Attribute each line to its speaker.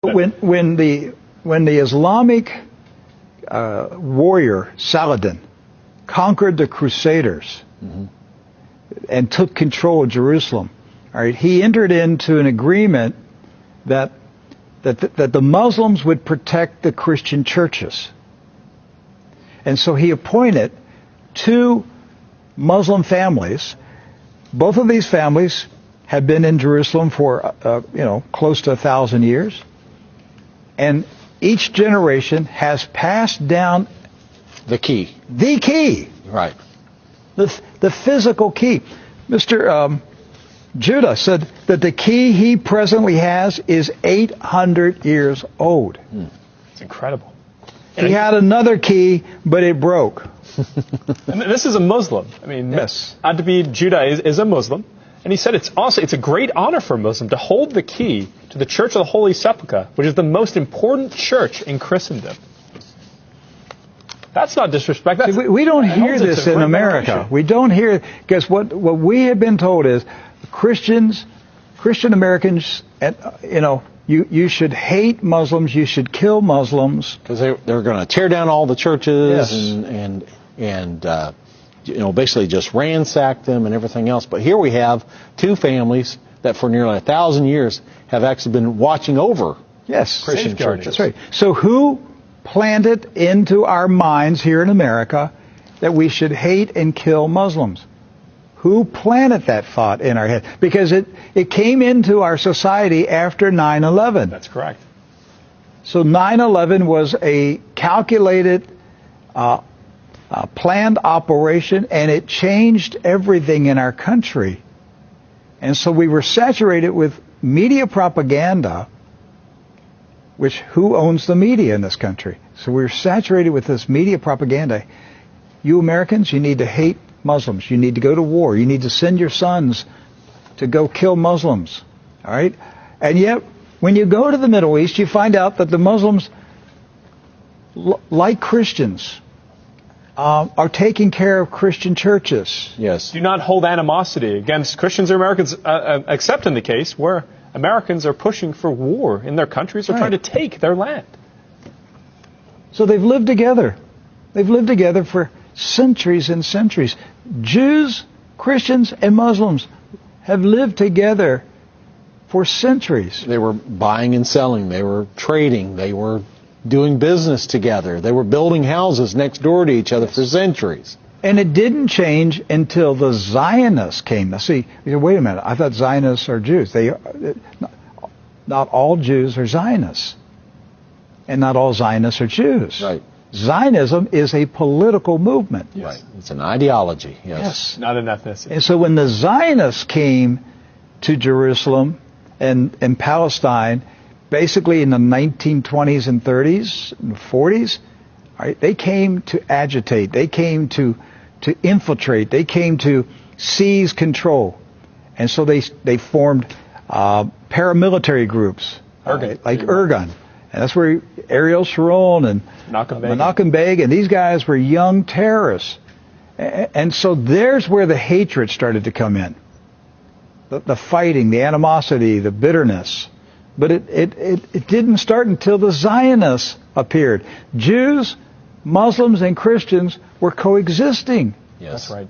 Speaker 1: When the Islamic warrior Saladin conquered the Crusaders and took control of Jerusalem, all right, he entered into an agreement that the Muslims would protect the Christian churches. And so he appointed two Muslim families. Both of these families had been in Jerusalem for close to 1,000 years. And each generation has passed down
Speaker 2: the key.
Speaker 1: Right. The physical key. Mr. Judah said that the key he presently has is 800 years old.
Speaker 3: It's incredible.
Speaker 1: He had another key, but it broke.
Speaker 3: And this is a Muslim. I mean,
Speaker 1: yes.
Speaker 3: Adabid Judah is a Muslim. And he said it's a great honor for a Muslim to hold the key to the Church of the Holy Sepulchre, which is the most important church in Christendom. That's not disrespect.
Speaker 1: We don't hear this in America. We don't hear, because what we have been told is Christian Americans, you should hate Muslims, you should kill Muslims.
Speaker 2: Because they're going to tear down all the churches and basically just ransack them and everything else. But here we have two families that for nearly 1,000 years have actually been watching over Christian churches.
Speaker 1: That's right. So who planted into our minds here in America that we should hate and kill Muslims? Who planted that thought in our head? Because it came into our society after 9/11.
Speaker 3: That's correct.
Speaker 1: So 9/11 was a calculated, planned operation, and it changed everything in our country. And so we were saturated with media propaganda, which who owns the media in this country? So we're saturated with this media propaganda. You Americans, you need to hate Muslims. You need to go to war. You need to send your sons to go kill Muslims. All right? And yet, when you go to the Middle East, you find out that the Muslims, like Christians, are taking care of Christian churches.
Speaker 2: Yes.
Speaker 3: Do not hold animosity against Christians or Americans, except in the case where Americans are pushing for war in their countries or trying to take their land.
Speaker 1: So they've lived together. They've lived together for centuries and centuries. Jews, Christians, and Muslims have lived together for centuries.
Speaker 2: They were buying and selling. They were trading. They were doing business together. They were building houses next door to each other for centuries.
Speaker 1: And it didn't change until the Zionists came. Now, see, wait a minute. I thought Zionists are Jews. Not all Jews are Zionists. And not all Zionists are Jews.
Speaker 2: Right.
Speaker 1: Zionism is a political movement.
Speaker 2: Yes. Right. It's an ideology. Yes.
Speaker 3: Not an ethnicity.
Speaker 1: And so when the Zionists came to Jerusalem and Palestine, basically in the 1920s and 30s and 40s, right, they came to agitate. They came to infiltrate. They came to seize control. And so they formed paramilitary groups, like Irgun. And that's where Ariel Sharon and Menachem Begin, and these guys were young terrorists. And so there's where the hatred started to come in. The fighting, the animosity, the bitterness. But it didn't start until the Zionists appeared. Jews, Muslims, and Christians were coexisting.
Speaker 2: Yes.
Speaker 3: That's right.